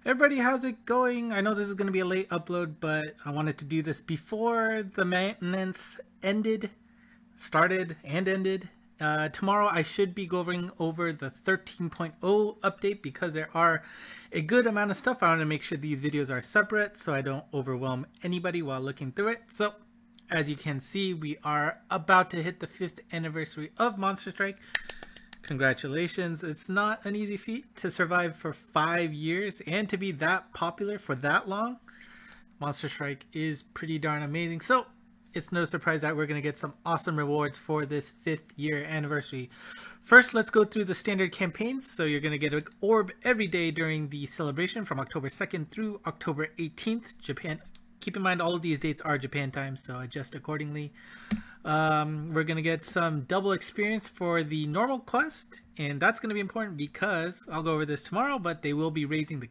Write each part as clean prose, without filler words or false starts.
Everybody, how's it going? I know this is going to be a late upload, but I wanted to do this before the maintenance started and ended. Tomorrow I should be going over the 13.0 update because there are a good amount of stuff. I want to make sure these videos are separate so I don't overwhelm anybody while looking through it. So as you can see, we are about to hit the 5th anniversary of Monster Strike. Congratulations. It's not an easy feat to survive for 5 years and to be that popular for that long. Monster Strike is pretty darn amazing. So it's no surprise that we're going to get some awesome rewards for this 5th year anniversary. First, let's go through the standard campaigns. So you're going to get an orb every day during the celebration from October 2nd through October 18th, Japan. Keep in mind all of these dates are Japan time, so adjust accordingly. We're going to get some double experience for the normal quest, and that's going to be important because I'll go over this tomorrow, but they will be raising the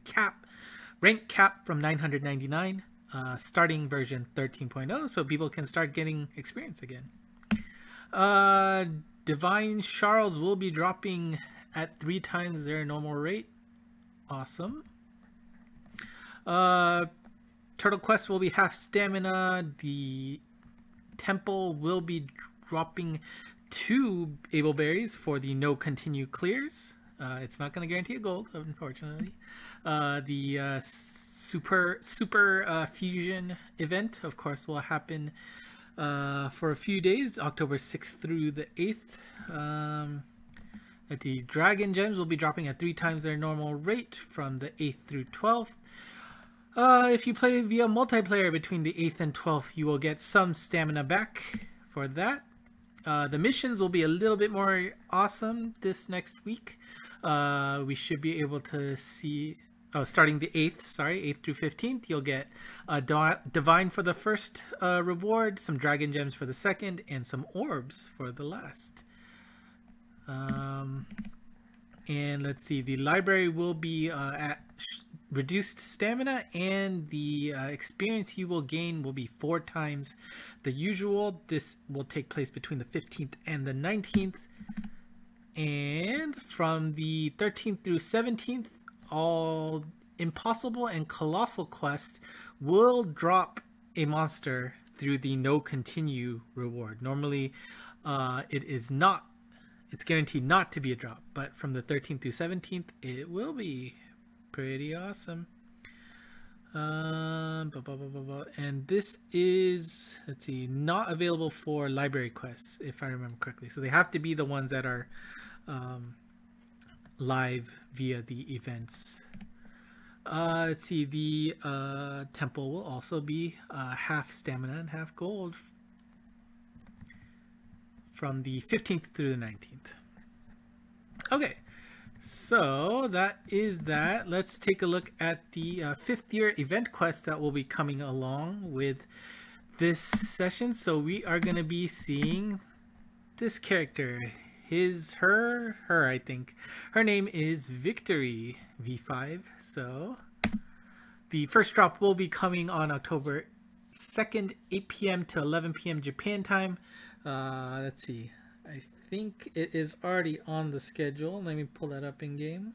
rank cap from 999, starting version 13.0, so people can start getting experience again. Divine Sharls will be dropping at 3 times their normal rate. Awesome. Turtle Quest will be half stamina. The Temple will be dropping 2 able berries for the no continue clears. It's not going to guarantee a gold, unfortunately. The super fusion event, of course, will happen for a few days, October 6th through the 8th. The Dragon Gems will be dropping at 3 times their normal rate from the 8th through 12th. If you play via multiplayer between the 8th and 12th, you will get some stamina back for that. The missions will be a little bit more awesome this next week. We should be able to see, starting the 8th, 8th through 15th, you'll get Divine for the first reward, some Dragon Gems for the second, and some orbs for the last. And let's see, the library will be at reduced stamina, and the experience you will gain will be 4 times the usual. This will take place between the 15th and the 19th, and from the 13th through 17th, all Impossible and Collosal quests will drop a monster through the no continue reward. Normally it's guaranteed not to be a drop, but from the 13th through 17th it will be. Pretty awesome. And this is, let's see, not available for library quests, if I remember correctly. So they have to be the ones that are live via the events. Let's see, the temple will also be half stamina and half gold from the 15th through the 19th. Okay. So that is that. Let's take a look at the 5th year event quest that will be coming along with this session. So we are going to be seeing this character, her, I think. Her name is Victory V5. So the first drop will be coming on October 2nd, 8 p.m. to 11 p.m. Japan time. Let's see. I think it is already on the schedule. Let me pull that up in game.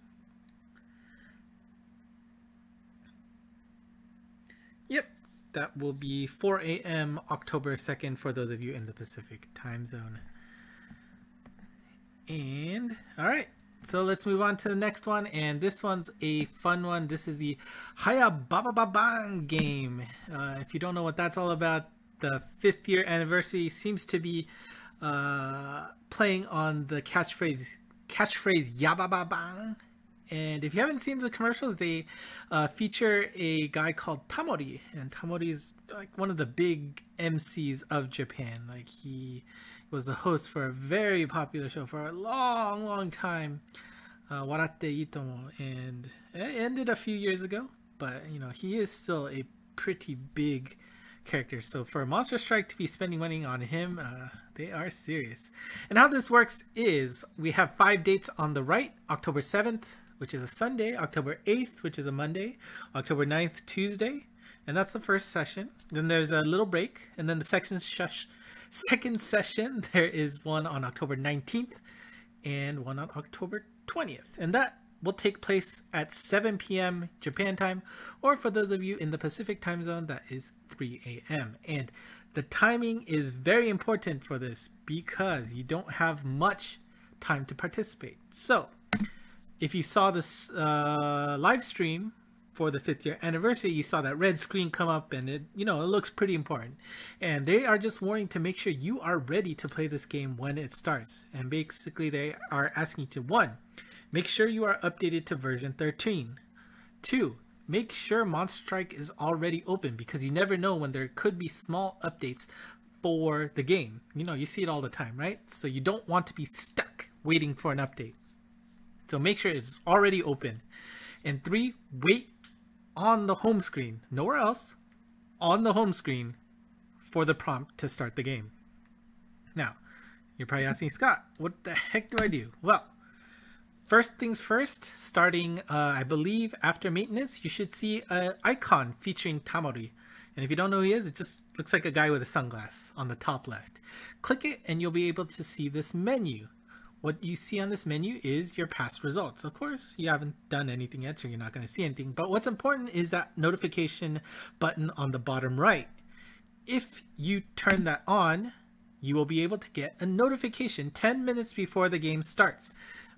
Yep, that will be 4 a.m. October 2nd for those of you in the Pacific time zone. And all right, so let's move on to the next one, and this one's a fun one. This is the Haya-bababaan Game. If you don't know what that's all about, the 5th year anniversary seems to be playing on the catchphrase yabababa-n. And if you haven't seen the commercials, they feature a guy called Tamori, and Tamori is like one of the big MCs of Japan. Like, he was the host for a very popular show for a long time, Waratte Itomo, and it ended a few years ago, but you know, he is still a pretty big character. So for Monster Strike to be spending money on him, they are serious. And how this works is we have 5 dates on the right: October 7th, which is a Sunday, October 8th, which is a Monday, October 9th, Tuesday, and that's the first session. Then there's a little break, and then the second session, there is one on October 19th and one on October 20th. And that will take place at 7 p.m. Japan time, or for those of you in the Pacific time zone, that is 3 a.m. And the timing is very important for this because you don't have much time to participate. So if you saw this live stream for the 5th year anniversary, you saw that red screen come up, and it looks pretty important. And they are just warning to make sure you are ready to play this game when it starts. And basically they are asking you to, 1, make sure you are updated to version 13. 2, make sure Monster Strike is already open, because you never know when there could be small updates for the game. You see it all the time, right? So you don't want to be stuck waiting for an update. So make sure it's already open. And 3, wait on the home screen, nowhere else, on the home screen for the prompt to start the game. Now, you're probably asking, Scott, what the heck do I do? Well, first things first, starting, I believe, after maintenance, you should see an icon featuring Tamori. And if you don't know who he is, it just looks like a guy with a sunglass on the top left. Click it and you'll be able to see this menu. What you see on this menu is your past results. Of course, you haven't done anything yet, so you're not going to see anything. But what's important is that notification button on the bottom right. If you turn that on, you will be able to get a notification 10 minutes before the game starts.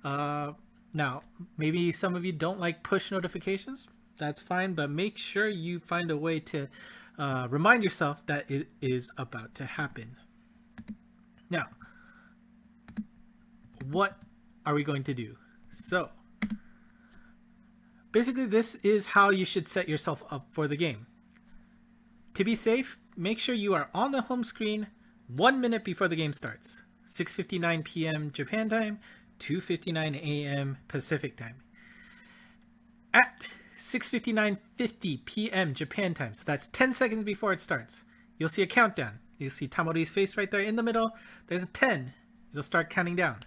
Now, maybe some of you don't like push notifications. That's fine, but make sure you find a way to remind yourself that it is about to happen. Now, what are we going to do? So basically, this is how you should set yourself up for the game. To be safe, make sure you are on the home screen 1 minute before the game starts. 6:59 p.m. Japan time, 2:59 a.m. Pacific time. At 6:59:50 p.m. Japan time, so that's 10 seconds before it starts, you'll see a countdown. You'll see Tamori's face right there in the middle. There's a 10. It'll start counting down.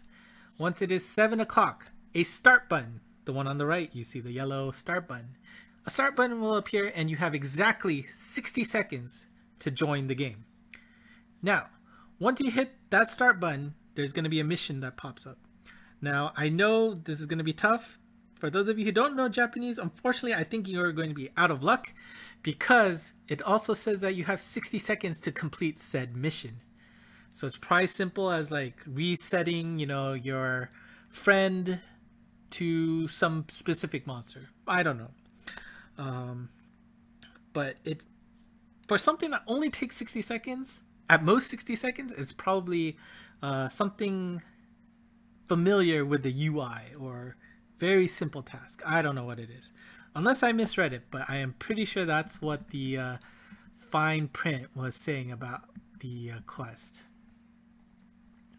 Once it is 7 o'clock, a start button, the one on the right, you see the yellow start button. A start button will appear and you have exactly 60 seconds to join the game. Now, once you hit that start button, there's going to be a mission that pops up. Now, I know this is going to be tough. For those of you who don't know Japanese, unfortunately, I think you are going to be out of luck, because it also says that you have 60 seconds to complete said mission. So it's probably simple as like resetting, your friend to some specific monster. I don't know. But for something that only takes 60 seconds, at most 60 seconds, it's probably something familiar with the UI or very simple task. I don't know what it is, unless I misread it, but I am pretty sure that's what the fine print was saying about the quest.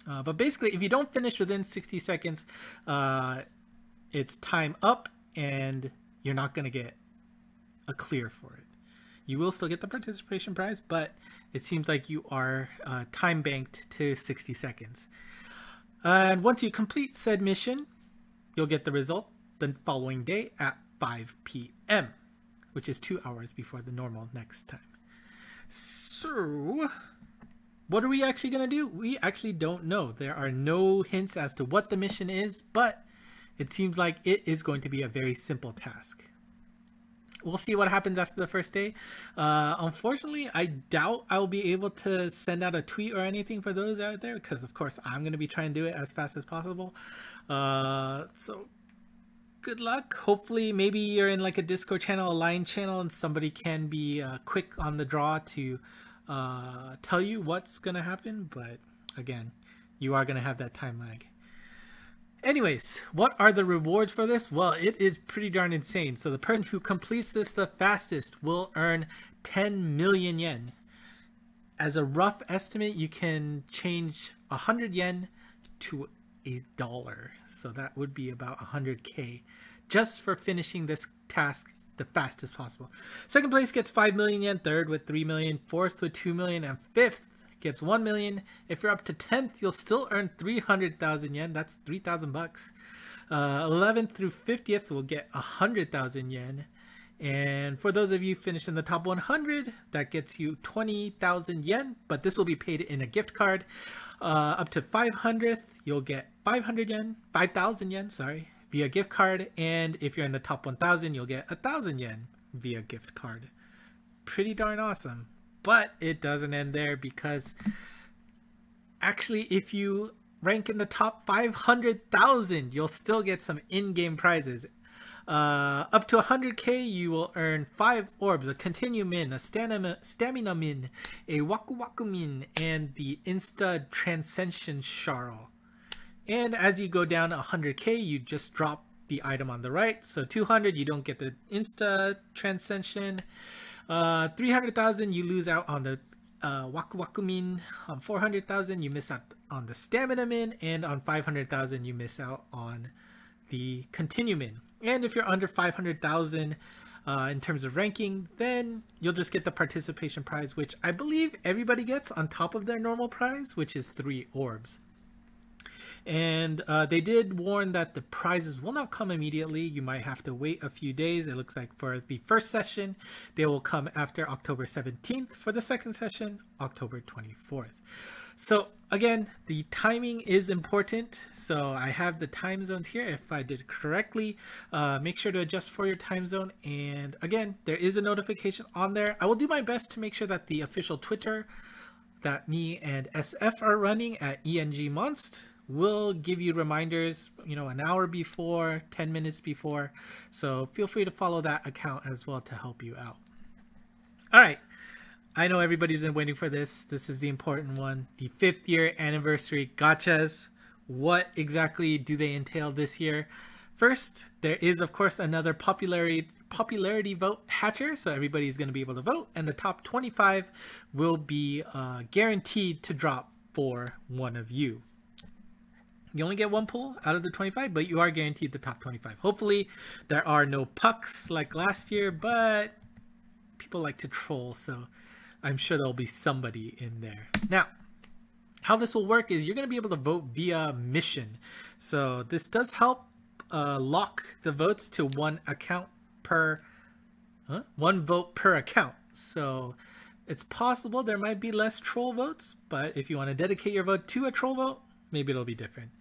But basically, if you don't finish within 60 seconds, it's time up and you're not going to get a clear for it. You will still get the participation prize, but it seems like you are time banked to 60 seconds. And once you complete said mission, you'll get the result the following day at 5 p.m., which is 2 hours before the normal next time. So what are we actually going to do? We actually don't know. There are no hints as to what the mission is, but it seems like it is going to be a very simple task. We'll see what happens after the first day. Unfortunately, I doubt I'll be able to send out a tweet or anything for those out there, because of course I'm going to be trying to do it as fast as possible. So good luck. Hopefully maybe you're in like a Discord channel, a line channel, and somebody can be quick on the draw to tell you what's gonna happen, but again, you are gonna have that time lag. Anyways, what are the rewards for this? Well, it is pretty darn insane. So the person who completes this the fastest will earn 10 million yen. As a rough estimate, you can change 100 yen to $1, so that would be about 100k just for finishing this task the fastest possible. Second place gets 5 million yen, third with 3 million, fourth with 2 million, and fifth gets 1 million. If you're up to 10th, you'll still earn 300,000 yen. That's 3,000 bucks. 11th through 50th will get 100,000 yen. And for those of you finished in the top 100, that gets you 20,000 yen, but this will be paid in a gift card. Up to 500th, you'll get 500 yen, 5,000 yen, sorry. via gift card, and if you're in the top 1,000, you'll get 1,000 yen via gift card. Pretty darn awesome. But it doesn't end there, because actually if you rank in the top 500,000, you'll still get some in-game prizes. Up to 100k, you will earn 5 orbs, a continue min, a stamina min, a waku waku min, and the insta transcension sharl. And as you go down 100k, you just drop the item on the right. So 200, you don't get the insta transcension. 300,000, you lose out on the waku waku min. On 400,000, you miss out on the stamina min, and on 500,000, you miss out on the continue min. And if you're under 500,000 in terms of ranking, then you'll just get the participation prize, which I believe everybody gets on top of their normal prize, which is 3 orbs. And they did warn that the prizes will not come immediately. You might have to wait a few days. It looks like for the first session, they will come after October 17th. For the second session, October 24th. So again, the timing is important. So I have the time zones here. If I did correctly, make sure to adjust for your time zone. And again, there is a notification on there. I will do my best to make sure that the official Twitter that me and SF are running at ENGmonst will give you reminders, an hour before, 10 minutes before. So feel free to follow that account as well to help you out. All right. I know everybody's been waiting for this. This is the important one. The 5th year anniversary gachas. What exactly do they entail this year? First, there is, of course, another popularity vote hatcher. So everybody's going to be able to vote. And the top 25 will be guaranteed to drop for one of you. You only get one pull out of the 25, but you are guaranteed the top 25. Hopefully, there are no pucks like last year, but people like to troll, so I'm sure there'll be somebody in there. Now, how this will work is you're going to be able to vote via mission. So this does help lock the votes to one vote per account. So it's possible there might be less troll votes, but if you want to dedicate your vote to a troll vote, maybe it'll be different.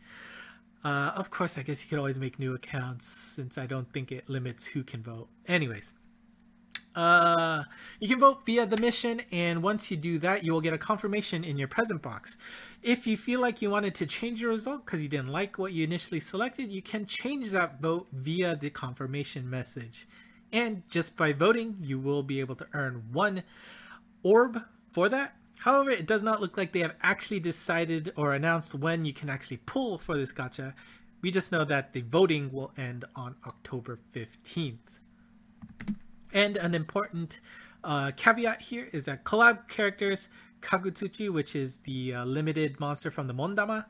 Of course, I guess you could always make new accounts, since I don't think it limits who can vote. Anyways. You can vote via the mission, and once you do that, you will get a confirmation in your present box. If you feel like you wanted to change your result because you didn't like what you initially selected, you can change that vote via the confirmation message. And just by voting, you will be able to earn 1 orb for that. However, it does not look like they have actually decided or announced when you can actually pull for this gacha. We just know that the voting will end on October 15th. And an important caveat here is that collab characters, Kagutsuchi, which is the limited monster from the Mondama,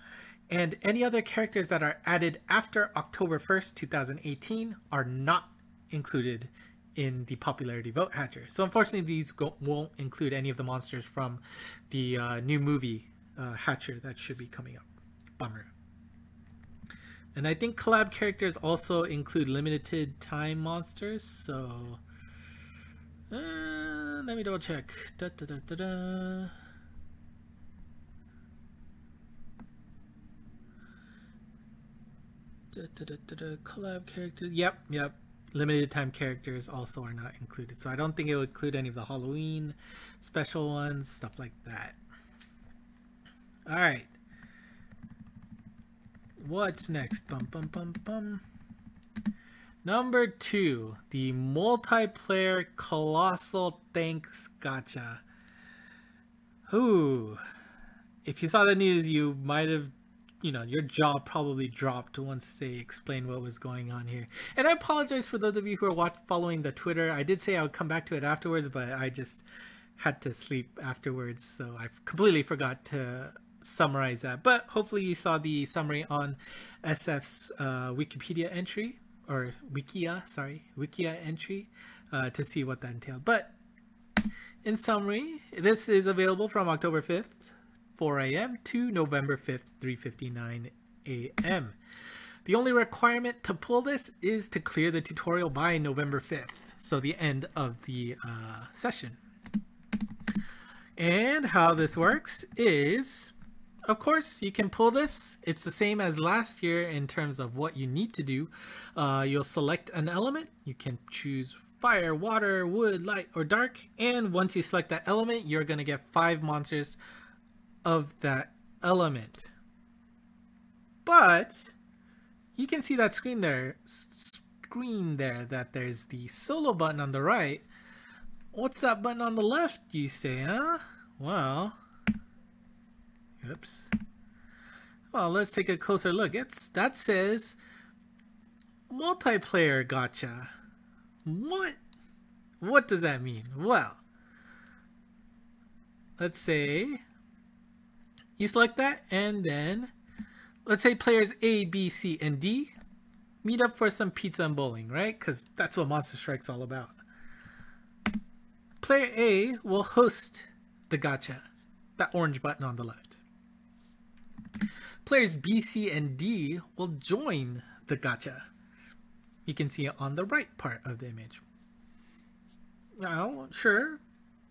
and any other characters that are added after October 1st, 2018 are not included in the popularity vote hatcher. So unfortunately, these won't include any of the monsters from the new movie hatcher that should be coming up. Bummer. And I think collab characters also include limited time monsters, so let me double check. Collab characters. Yep. Limited time characters also are not included. So I don't think it would include any of the Halloween special ones, stuff like that. All right. What's next? Number 2, the multiplayer Collosal Thanks Gacha. Ooh. If you saw the news, you might have, your jaw probably dropped once they explained what was going on here. And I apologize for those of you who are following the Twitter. I did say I would come back to it afterwards, but I just had to sleep afterwards, so I completely forgot to summarize that. But hopefully you saw the summary on SF's Wikipedia entry, or Wikia entry, to see what that entailed. But in summary, this is available from October 5th, 4 a.m. to November 5th, 3:59 a.m. The only requirement to pull this is to clear the tutorial by November 5th, so the end of the session. And how this works is, of course, you can pull this. It's the same as last year in terms of what you need to do. You'll select an element. You can choose fire, water, wood, light, or dark. And once you select that element, you're going to get 5 monsters of that element. But you can see that screen there that there's the solo button on the right. What's that button on the left, you say, huh? Well, oops. Well, let's take a closer look. That says multiplayer gacha. What does that mean? Well, let's say you select that, and then let's say players A, B, C, and D meet up for some pizza and bowling, right? Because that's what Monster Strike's all about. Player A will host the gacha, that orange button on the left. Players B, C, and D will join the gacha. You can see it on the right part of the image. Now, sure,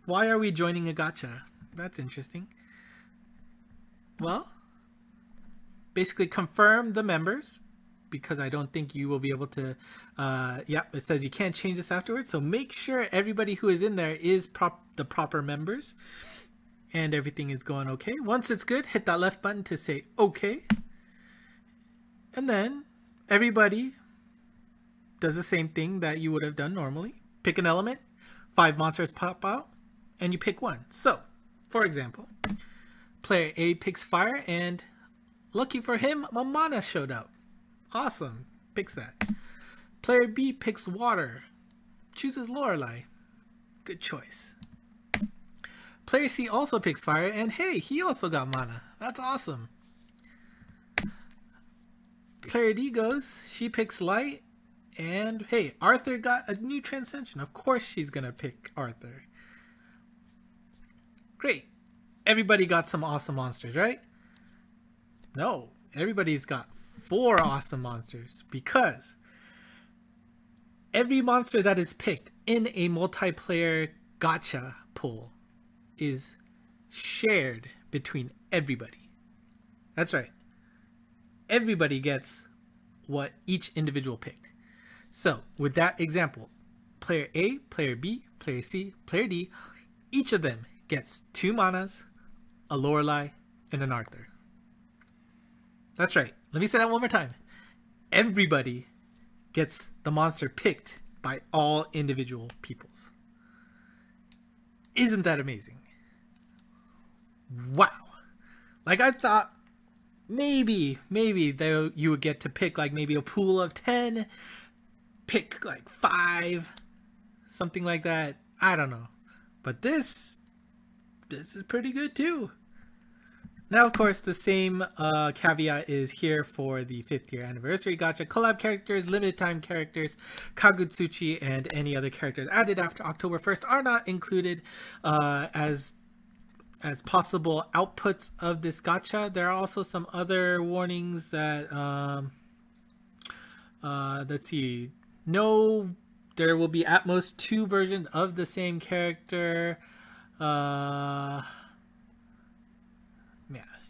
why are we joining a gacha? That's interesting. Well, basically confirm the members, because I don't think you will be able to, it says you can't change this afterwards. So make sure everybody who is in there is the proper members and everything is going okay. Once it's good, hit that left button to say okay. And then everybody does the same thing that you would have done normally. Pick an element, 5 monsters pop out, and you pick one. So, for example, player A picks fire, and lucky for him, Mamana showed up. Awesome. Picks that. Player B picks water. Chooses Lorelei. Good choice. Player C also picks fire, and hey, he also got mana. That's awesome. Player D goes. She picks light, and hey, Arthur got a new transcension. Of course she's gonna pick Arthur. Great. Everybody got some awesome monsters, right? No. Everybody's got 4 awesome monsters, because every monster that is picked in a multiplayer gacha pool is shared between everybody. That's right. Everybody gets what each individual picked. So with that example, player A, player B, player C, player D, each of them gets 2 manas, a Lorelei, and an Arthur. That's right. Let me say that one more time. Everybody gets the monster picked by all individual peoples. Isn't that amazing? Wow. Like, I thought maybe you would get to pick like maybe a pool of 10, pick like 5, something like that. I don't know. But this is pretty good too. Now, of course, the same caveat is here for the 5th year anniversary gacha. Collab characters, limited time characters, Kagutsuchi, and any other characters added after October 1st are not included as possible outputs of this gacha. There are also some other warnings that, let's see, no, there will be at most 2 versions of the same character.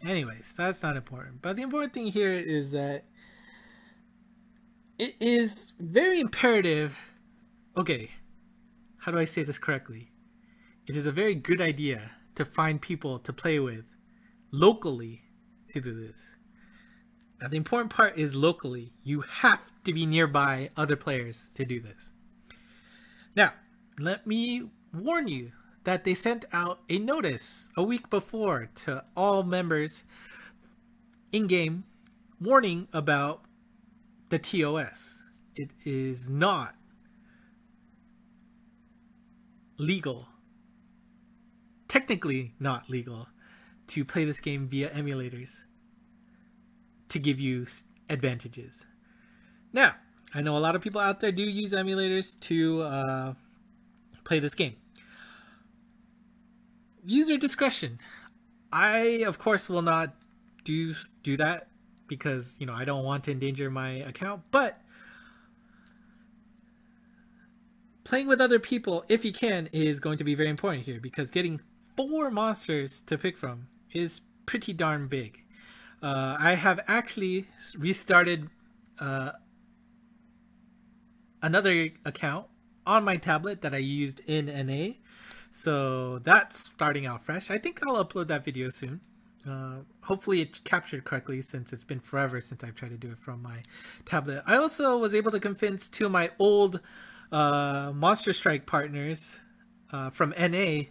Anyways, that's not important. But the important thing here is that it is very imperative. Okay, how do I say this correctly? It is a very good idea to find people to play with locally to do this. Now, the important part is locally. You have to be nearby other players to do this. Now, let me warn you that they sent out a notice a week before to all members in-game warning about the TOS. It is not legal, technically not legal, to play this game via emulators to give you advantages. Now, I know a lot of people out there do use emulators to play this game. User discretion. I, of course, will not do that because, you know, I don't want to endanger my account, but playing with other people, if you can, is going to be very important here, because getting 4 monsters to pick from is pretty darn big. I have actually restarted another account on my tablet that I used in NA. So that's starting out fresh. I think I'll upload that video soon. Hopefully it captured correctly, since it's been forever since I've tried to do it from my tablet. I also was able to convince two of my old Monster Strike partners from NA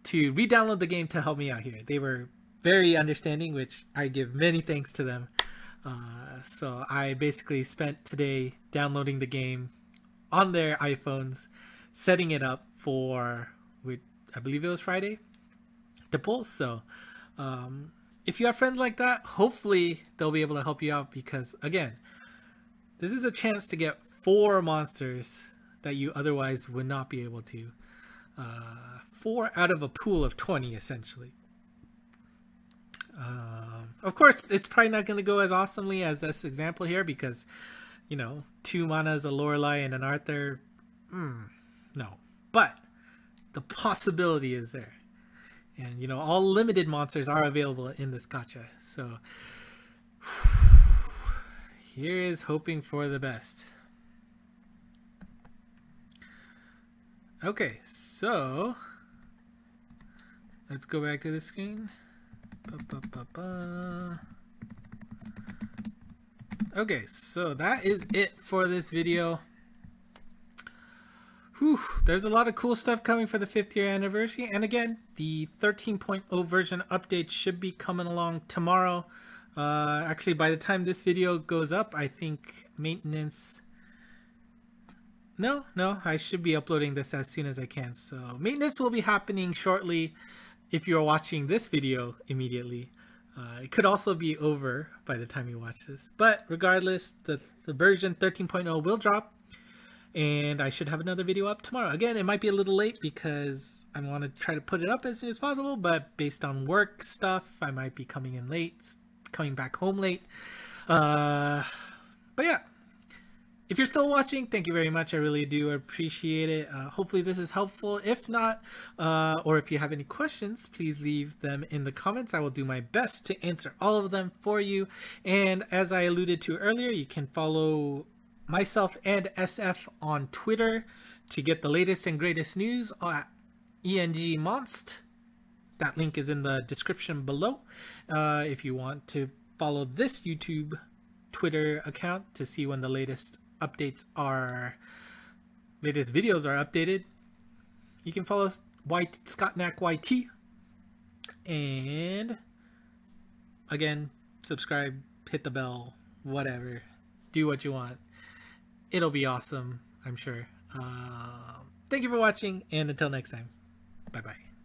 to re-download the game to help me out here. They were very understanding, which I give many thanks to them. So I basically spent today downloading the game on their iPhones, setting it up for, I believe it was Friday, to pull. So if you have friends like that, hopefully they'll be able to help you out, because again, this is a chance to get 4 monsters that you otherwise would not be able to. 4 out of a pool of 20, essentially. Of course, it's probably not going to go as awesomely as this example here, because, you know, 2 manas, a Lorelei, and an Arthur. No. But the possibility is there. And, you know, all limited monsters are available in this gacha. So, here is hoping for the best. Okay, so let's go back to the screen. Okay, so that is it for this video. Whew, there's a lot of cool stuff coming for the 5th year anniversary. And again, the 13.0 version update should be coming along tomorrow. Actually, by the time this video goes up, I think maintenance... No, I should be uploading this as soon as I can. So maintenance will be happening shortly if you're watching this video immediately. It could also be over by the time you watch this. But regardless, the version 13.0 will drop. And I should have another video up tomorrow. Again, it might be a little late because I want to try to put it up as soon as possible. But based on work stuff, I might be coming in late, coming back home late. But yeah. If you're still watching, thank you very much. I really do appreciate it. Hopefully this is helpful. If not, or if you have any questions, please leave them in the comments. I will do my best to answer all of them for you. And as I alluded to earlier, you can follow myself and SF on Twitter to get the latest and greatest news at ENG-Monst. That link is in the description below. If you want to follow this YouTube Twitter account to see when the latest videos are updated, you can follow ScottNackYT. And again, subscribe, hit the bell, whatever, do what you want. It'll be awesome, I'm sure. Thank you for watching, and until next time, bye bye.